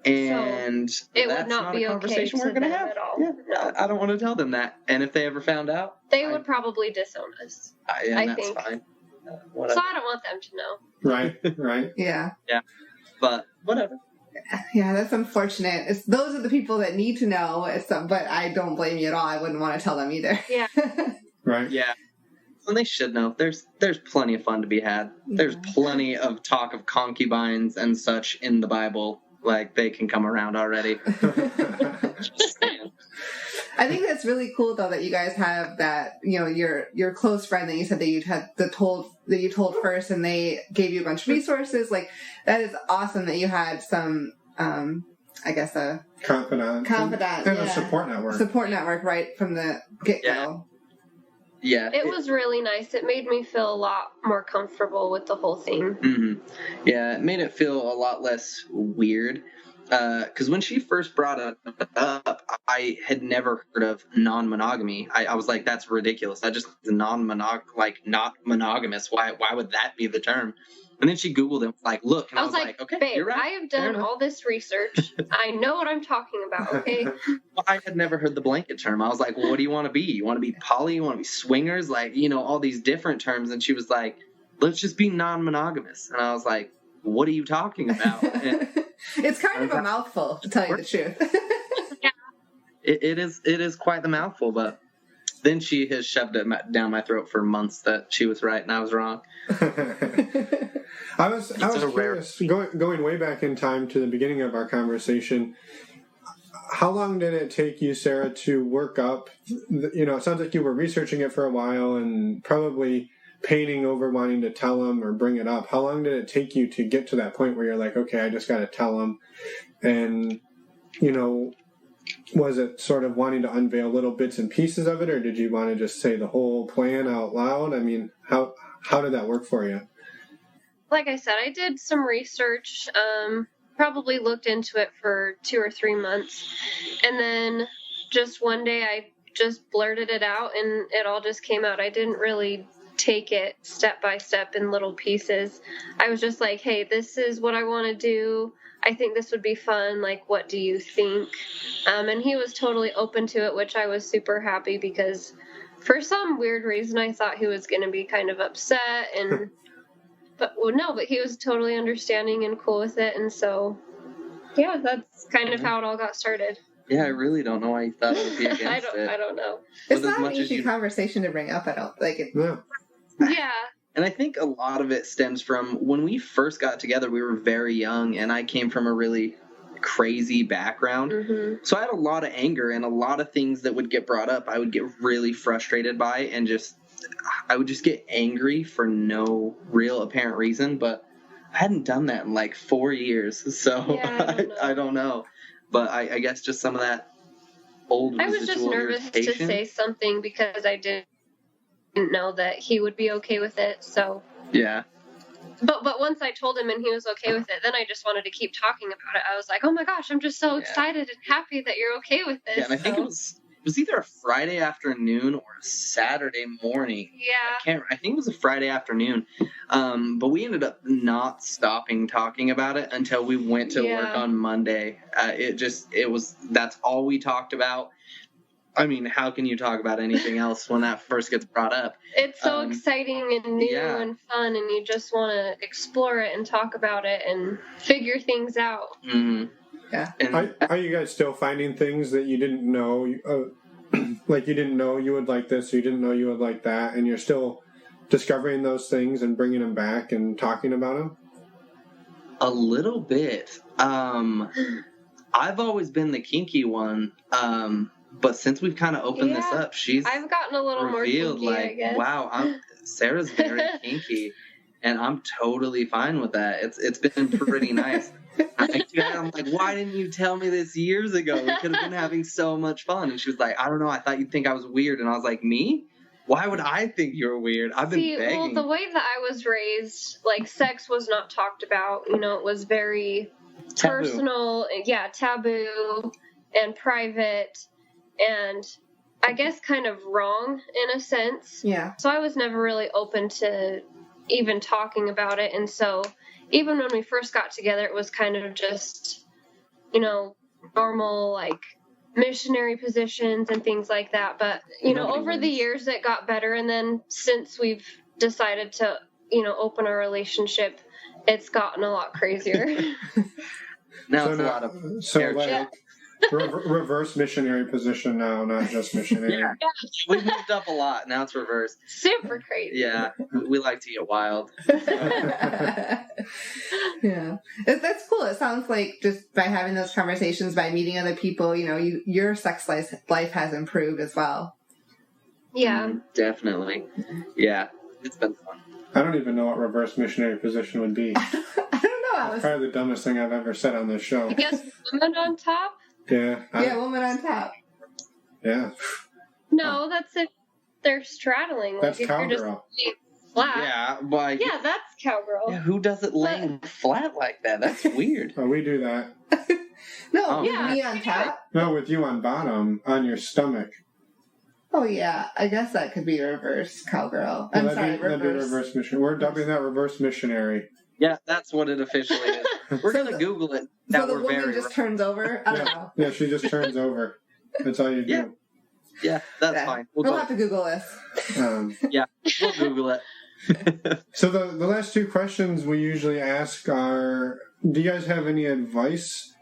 And so it would not be a conversation okay we're going to have at all. Yeah. No. I don't want to tell them that. And if they ever found out, they would probably disown us. I that's think. Fine. So I don't want them to know. Right. Yeah. But whatever. Yeah, that's unfortunate. Those are the people that need to know. But I don't blame you at all. I wouldn't want to tell them either. Yeah. Right. Yeah. And they should know. There's plenty of fun to be had. There's plenty of talk of concubines and such in the Bible. Like, they can come around already. Just saying. I think that's really cool, though, that you guys have that, your close friend that you said that you told first, and they gave you a bunch of resources. Like, that is awesome that you had some, I guess, a confidant and a support network right from the get-go. Yeah. It was really nice. It made me feel a lot more comfortable with the whole thing. Mm-hmm. Yeah, it made it feel a lot less weird. Because when she first brought it up, I had never heard of non-monogamy. I was like, that's ridiculous. I just not monogamous. Why would that be the term? And then she Googled it, like, look, and I was like, okay, babe, you're right. I have done all this research. I know what I'm talking about, okay? Well, I had never heard the blanket term. I was like, well, what do you want to be? You want to be poly? You want to be swingers? Like, all these different terms. And she was like, let's just be non-monogamous. And I was like, what are you talking about? And it's kind of a mouthful, to tell you the truth. Yeah. It is quite the mouthful, but then she has shoved it down my throat for months that she was right and I was wrong. I was curious, going way back in time to the beginning of our conversation, how long did it take you, Sarah, to work up, it sounds like you were researching it for a while and probably painting over wanting to tell them or bring it up. How long did it take you to get to that point where you're like, okay, I just got to tell them? And, was it sort of wanting to unveil little bits and pieces of it, or did you want to just say the whole plan out loud? I mean, how did that work for you? Like I said, I did some research, probably looked into it for 2 or 3 months. And then just one day I just blurted it out and it all just came out. I didn't really take it step by step in little pieces. I was just like, hey, this is what I want to do. I think this would be fun. Like, what do you think? And he was totally open to it, which I was super happy because for some weird reason I thought he was going to be kind of upset but he was totally understanding and cool with it. And so, yeah, that's kind of how it all got started. Yeah, I really don't know why you thought it would be against it. I don't know. It's not an easy conversation to bring up, I don't like it. Yeah. And I think a lot of it stems from when we first got together, we were very young, and I came from a really crazy background. Mm-hmm. So I had a lot of anger, and a lot of things that would get brought up, I would get really frustrated by, and I would just get angry for no real apparent reason. But I hadn't done that in like 4 years, so yeah, I don't know. But I guess just some of that old I was just nervous to say something because I didn't didn't know that he would be okay with it. So Yeah. But once I told him and he was okay with it, then I just wanted to keep talking about it. I was like, oh my gosh, I'm just so excited and happy that you're okay with this. Yeah, and I think it was either a Friday afternoon or a Saturday morning. Yeah. I think it was a Friday afternoon. But we ended up not stopping talking about it until we went to work on Monday. That's all we talked about. I mean, how can you talk about anything else when that first gets brought up? It's so exciting and new and fun, and you just want to explore it and talk about it and figure things out. Mm-hmm. Yeah. And are you guys still finding things that you didn't know, like you didn't know you would like this, or you didn't know you would like that, and you're still discovering those things and bringing them back and talking about them? a little bit. I've always been the kinky one. But since we've kind of opened this up, I've gotten a little revealed, more kinky, I guess. wow, Sarah's very kinky, and I'm totally fine with that. It's been pretty nice. I'm like, why didn't you tell me this years ago? We could have been having so much fun. And she was like, I don't know, I thought you'd think I was weird. And I was like, me? Why would I think you're weird? I've been begging. Well, the way that I was raised, like, sex was not talked about. You know, it was very personal, taboo and private. And I guess kind of wrong in a sense. Yeah. So I was never really open to even talking about it. And so even when we first got together, it was kind of just, normal, like, missionary positions and things like that. But, over the years it got better. And then since we've decided to, open our relationship, it's gotten a lot crazier. Now it's a lot of reverse missionary position now, not just missionary. Yeah. We've moved up a lot. Now it's reversed. Super crazy. Yeah, we like to get wild. Yeah, that's cool. It sounds like just by having those conversations, by meeting other people, your sex life has improved as well. Yeah, definitely. Yeah, it's been fun. I don't even know what reverse missionary position would be. I don't know. It's probably the dumbest thing I've ever said on this show. I guess women on top. Yeah. Woman on top. Yeah. No, that's if they're straddling. That's like, cowgirl. If you're just flat. Yeah, but yeah, that's cowgirl. Yeah, who does it laying flat like that? That's weird. Oh, we do that. No, me on top. No, with you on bottom, on your stomach. Oh yeah, I guess that could be reverse cowgirl. Well, that'd be reverse missionary. We're dubbing that reverse missionary. Yeah, that's what it officially is. We're going to Google it. So the woman just turns over? I don't know. Yeah, she just turns over. That's all you do. Yeah, that's fine. We'll have to Google this. Yeah, we'll Google it. So the last two questions we usually ask are, do you guys have any advice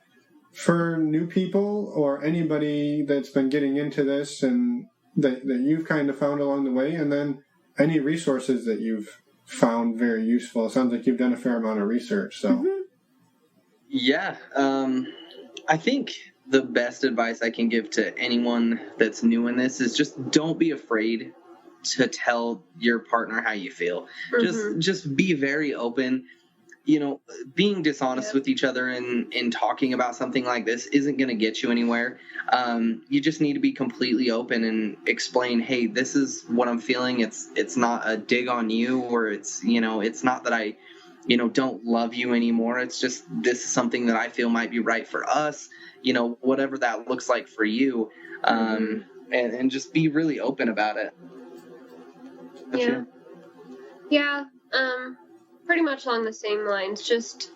for new people or anybody that's been getting into this and that you've kind of found along the way? And then any resources that you've found very useful. It sounds like you've done a fair amount of research. So, Yeah, I think the best advice I can give to anyone that's new in this is just don't be afraid to tell your partner how you feel. Just be very open. Being dishonest with each other in talking about something like this isn't going to get you anywhere. You just need to be completely open and explain, hey, this is what I'm feeling. It's not a dig on you, or it's not that I, don't love you anymore. It's just, this is something that I feel might be right for us, whatever that looks like for you. And just be really open about it. That's it. Yeah. Pretty much along the same lines, just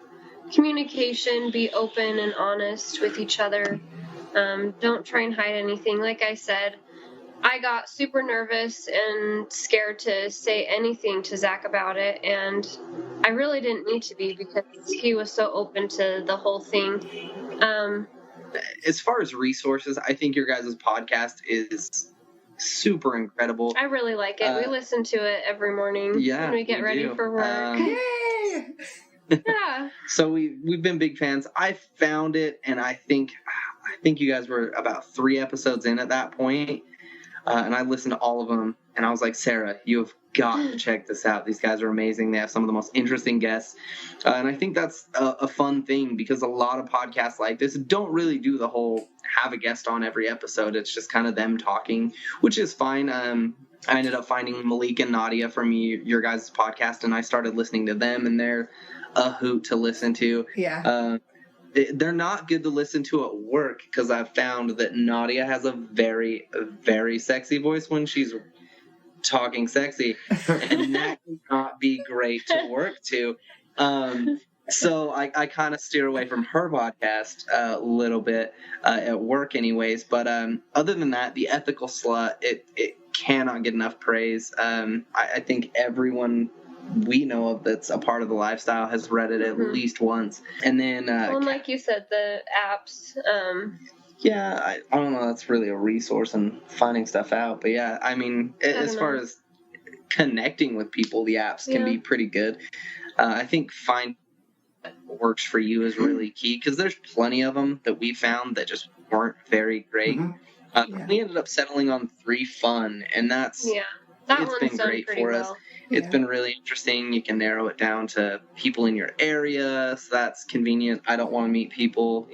communication, be open and honest with each other. Don't try and hide anything. Like I said, I got super nervous and scared to say anything to Zach about it, and I really didn't need to be because he was so open to the whole thing. As far as resources, I think your guys' podcast is super incredible. I really like it. We listen to it every morning when we get ready for work. Yay! Yeah. So we've been big fans. I found it, and I think you guys were about 3 episodes in at that point, and I listened to all of them, and I was like, Sarah, you have got to check this out. These guys are amazing. They have some of the most interesting guests, and I think that's a fun thing because a lot of podcasts like this don't really do the whole have a guest on every episode. It's just kind of them talking, which is fine. I ended up finding Malik and Nadia from your guys' podcast, and I started listening to them, and they're a hoot to listen to. Yeah. They're not good to listen to at work because I've found that Nadia has a very, very sexy voice when she's talking sexy, and that cannot be great to work to. So I kind of steer away from her podcast a little bit at work anyways. But other than that, The Ethical Slut, it cannot get enough praise. I think everyone we know of that's a part of the lifestyle has read it at least once. And then well, like you said, the apps. Yeah, I don't know. That's really a resource in finding stuff out. But yeah, I mean, as far as connecting with people, the apps can be pretty good. I think find what works for you is really key because there's plenty of them that we found that just weren't very great. We ended up settling on 3 Fun, and it's been great for us. It's been really interesting. You can narrow it down to people in your area, so that's convenient. I don't want to meet people,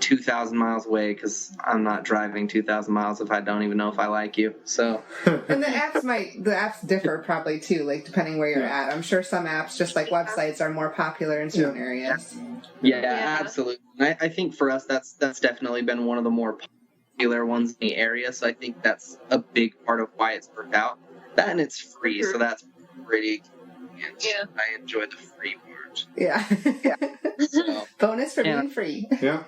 2,000 miles away because I'm not driving 2,000 miles if I don't even know if I like you. So, and the apps differ probably too, like depending where you're at. I'm sure some apps, just like websites, are more popular in certain areas. Yeah, absolutely. I think for us, that's definitely been one of the more popular ones in the area. So I think that's a big part of why it's worked out. That and it's free, so that's pretty convenient. Yeah, I enjoy the free part. Yeah. So, bonus for being free. Yeah.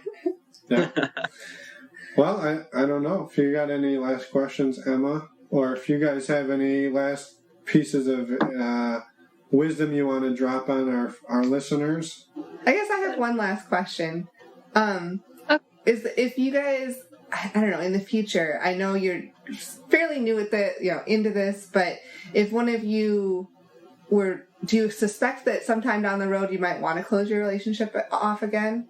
Well, I don't know if you got any last questions, Emma, or if you guys have any last pieces of wisdom you want to drop on our listeners. I guess I have one last question. Is if you guys, I don't know, in the future, I know you're fairly new at into this, but if one of you do you suspect that sometime down the road you might want to close your relationship off again?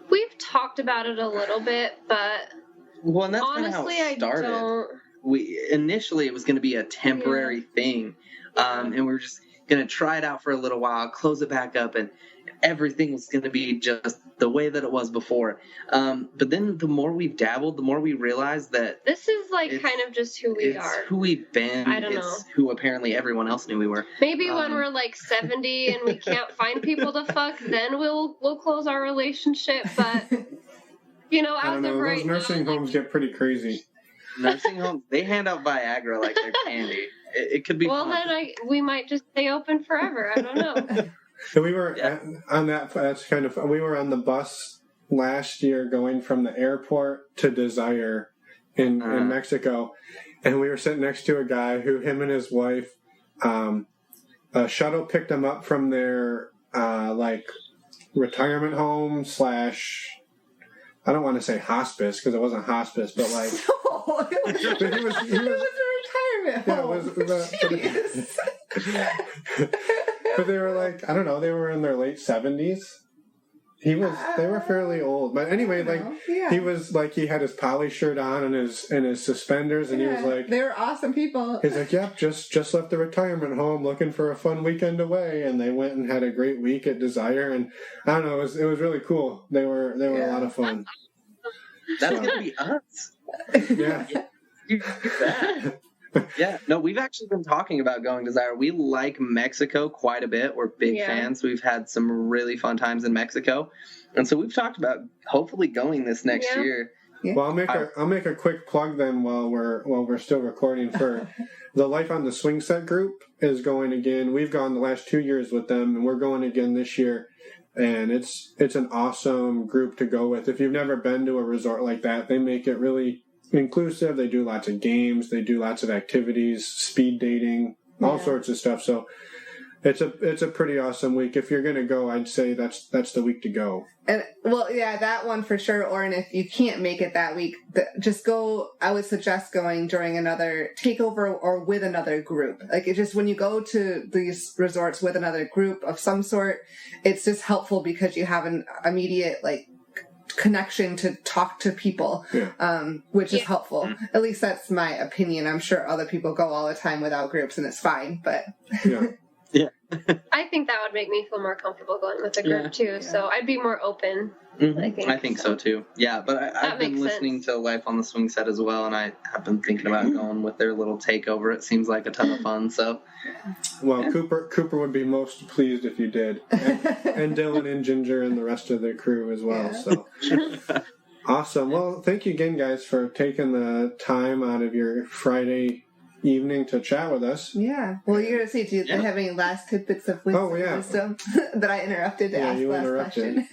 We've talked about it a little bit, but and that's honestly, how it started. I don't. Initially it was going to be a temporary thing, and we were just going to try it out for a little while, close it back up, and everything was going to be just the way that it was before. But then the more we've dabbled, the more we realized that this is kind of just who we are. Who we've been. I don't know. Who apparently everyone else knew we were. Maybe when we're 70 and we can't find people to fuck, then we'll close our relationship. But as of right now, those nursing homes get pretty crazy. Nursing homes, they hand out Viagra like they're candy. It could be. Well, fun. Then we might just stay open forever. I don't know. So we were on that. That's kind of. We were on the bus last year going from the airport to Desire in Mexico, and we were sitting next to a guy who him and his wife, a shuttle picked them up from their retirement home / I don't want to say hospice because it wasn't hospice, but no, it was a retirement home. But they were I don't know, they were in their late 70s. They were fairly old. But anyway, he was he had his poly shirt on and his suspenders, and he was they were awesome people. He's like, yep, just left the retirement home looking for a fun weekend away, and they went and had a great week at Desire, and I don't know, it was really cool. They were a lot of fun. That's gonna be us. Yeah. You do that. Yeah, no, we've actually been talking about going to Desire. We like Mexico quite a bit. We're big fans. We've had some really fun times in Mexico, and so we've talked about hopefully going this next year. Yeah. Well, I'll make a quick plug then while we're still recording for the Life on the Swing Set group is going again. We've gone the last 2 years with them, and we're going again this year. And it's an awesome group to go with. If you've never been to a resort like that, they make it really inclusive. They do lots of games. They do lots of activities, speed dating, all sorts of stuff. So it's a pretty awesome week. If you're going to go, I'd say that's the week to go. And that one for sure. Or and if you can't make it that week, just go. I would suggest going during another takeover or with another group. It's just when you go to these resorts with another group of some sort, it's just helpful because you have an immediate connection to talk to people, which is helpful. At least that's my opinion. I'm sure other people go all the time without groups and it's fine, but I think that would make me feel more comfortable going with a group too. Yeah. So I'd be more open. Mm-hmm. I think so too. Yeah, but I've been listening to Life on the Swing Set as well, and I have been thinking about going with their little takeover. It seems like a ton of fun. So, well, Cooper would be most pleased if you did, and Dylan and Ginger and the rest of the crew as well. Yeah. So, awesome. Well, thank you again, guys, for taking the time out of your Friday evening to chat with us. Yeah. Well, you're going to see, do you have any last tidbits of wisdom that I interrupted to ask the last question?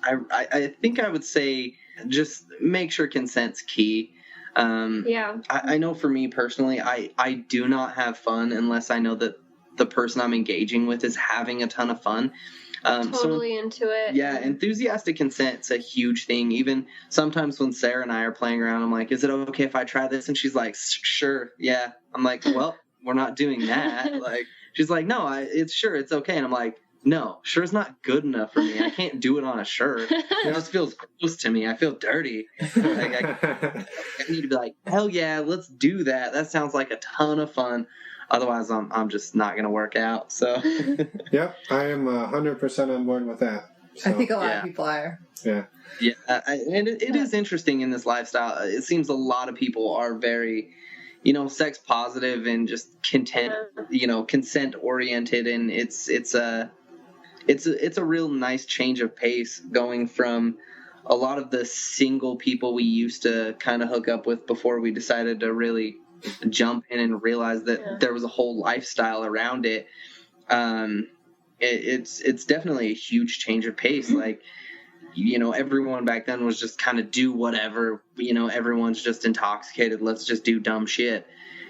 I think I would say just make sure consent's key. I know for me personally, I do not have fun unless I know that the person I'm engaging with is having a ton of fun. Totally into it. Yeah, enthusiastic consent's a huge thing. Even sometimes when Sarah and I are playing around, I'm like, is it okay if I try this? And she's like, sure, yeah. I'm like, well, we're not doing that. Like, she's like, no, it's okay. And I'm like, no, sure's not good enough for me. I can't do it on a shirt. It just feels gross to me. I feel dirty. Like, I need to be like, hell yeah, let's do that. That sounds like a ton of fun. Otherwise, I'm just not going to work out. So, yep, I am 100% on board with that. So, I think a lot of people are. Yeah. Yeah, and it is interesting in this lifestyle. It seems a lot of people are very, sex positive and just consent oriented, and it's a real nice change of pace going from a lot of the single people we used to kind of hook up with before we decided to really jump in and realize that there was a whole lifestyle around it. It's definitely a huge change of pace. Like, everyone back then was just kind of do whatever, everyone's just intoxicated. Let's just do dumb shit.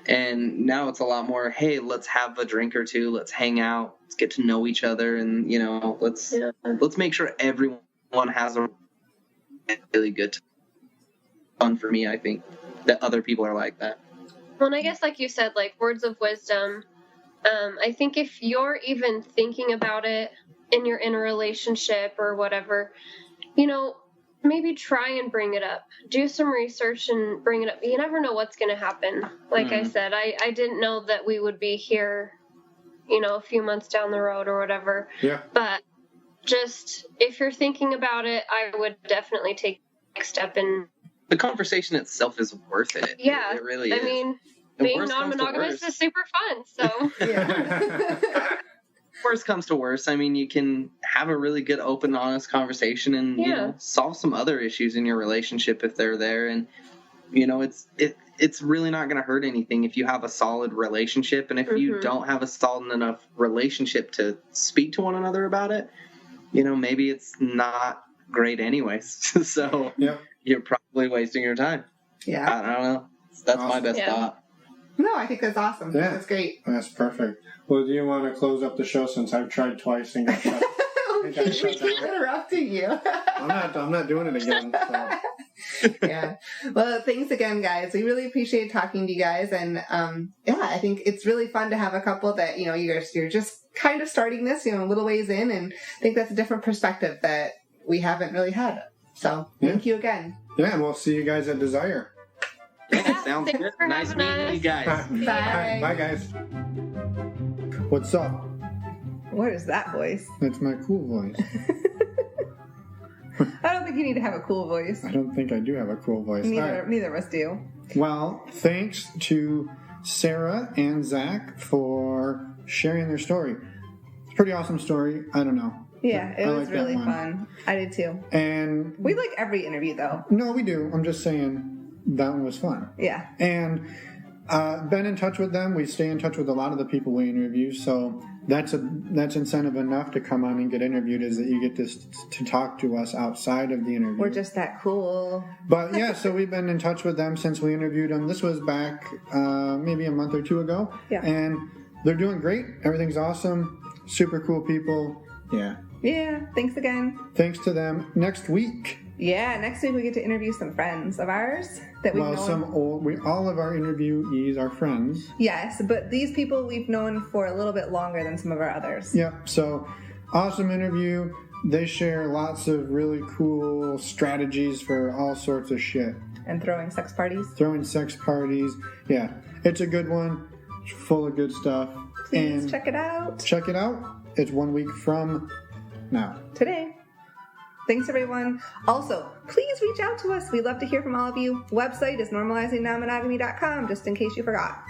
And now it's a lot more, hey, let's have a drink or two. Let's hang out. Let's get to know each other. And, let's make sure everyone has a really good fun. For me, I think that other people are like that. Well, and I guess, like you said, like words of wisdom, I think if you're even thinking about it and you're in a relationship or whatever, maybe try and bring it up. Do some research and bring it up. You never know what's going to happen. Like I said, I didn't know that we would be here, a few months down the road or whatever. Yeah. But just, if you're thinking about it, I would definitely take the next step and... The conversation itself is worth it. Yeah. It really is. I mean, being non-monogamous is super fun, so... Yeah. Worst comes to worst, I mean, you can have a really good, open, honest conversation and solve some other issues in your relationship if they're there. And it's really not going to hurt anything if you have a solid relationship. And if you don't have a solid enough relationship to speak to one another about it, maybe it's not great anyways. So you're probably wasting your time. Yeah, I don't know. That's my best thought. No, I think that's awesome. Yeah. That's great. That's perfect. Well, do you want to close up the show since I've tried twice and got shut down? Interrupting you. I'm not doing it again. So. Yeah. Well, thanks again, guys. We really appreciate talking to you guys, and I think it's really fun to have a couple that you're just kind of starting this, a little ways in, and I think that's a different perspective that we haven't really had. So thank you again. Yeah, and we'll see you guys at Desire. Yeah, sounds good. Nice meeting you guys. Bye. Bye, guys. What's up? What is that voice? That's my cool voice. I don't think you need to have a cool voice. I don't think I do have a cool voice. Neither of us do. Well, thanks to Sarah and Zach for sharing their story. It's a pretty awesome story. I don't know. Yeah, it was really fun. I did too. And we like every interview, though. No, we do. I'm just saying that one was fun. Yeah. And been in touch with them. We stay in touch with a lot of the people we interview, so that's incentive enough to come on and get interviewed, is that you get to talk to us outside of the interview. We're just that cool. But yeah, so we've been in touch with them since we interviewed them. This was back maybe a month or two ago. Yeah. And they're doing great. Everything's awesome. Super cool people. Yeah. Yeah, thanks again. Thanks to them. Next week. Yeah, next week we get to interview some friends of ours that we've known. All of our interviewees are friends. Yes, but these people we've known for a little bit longer than some of our others. Yep, so awesome interview. They share lots of really cool strategies for all sorts of shit. And throwing sex parties. Yeah, it's a good one. It's full of good stuff. Please check it out. Check it out. It's 1 week from now. Today. Thanks, everyone. Also, please reach out to us. We'd love to hear from all of you. Website is normalizingnonmonogamy.com, just in case you forgot.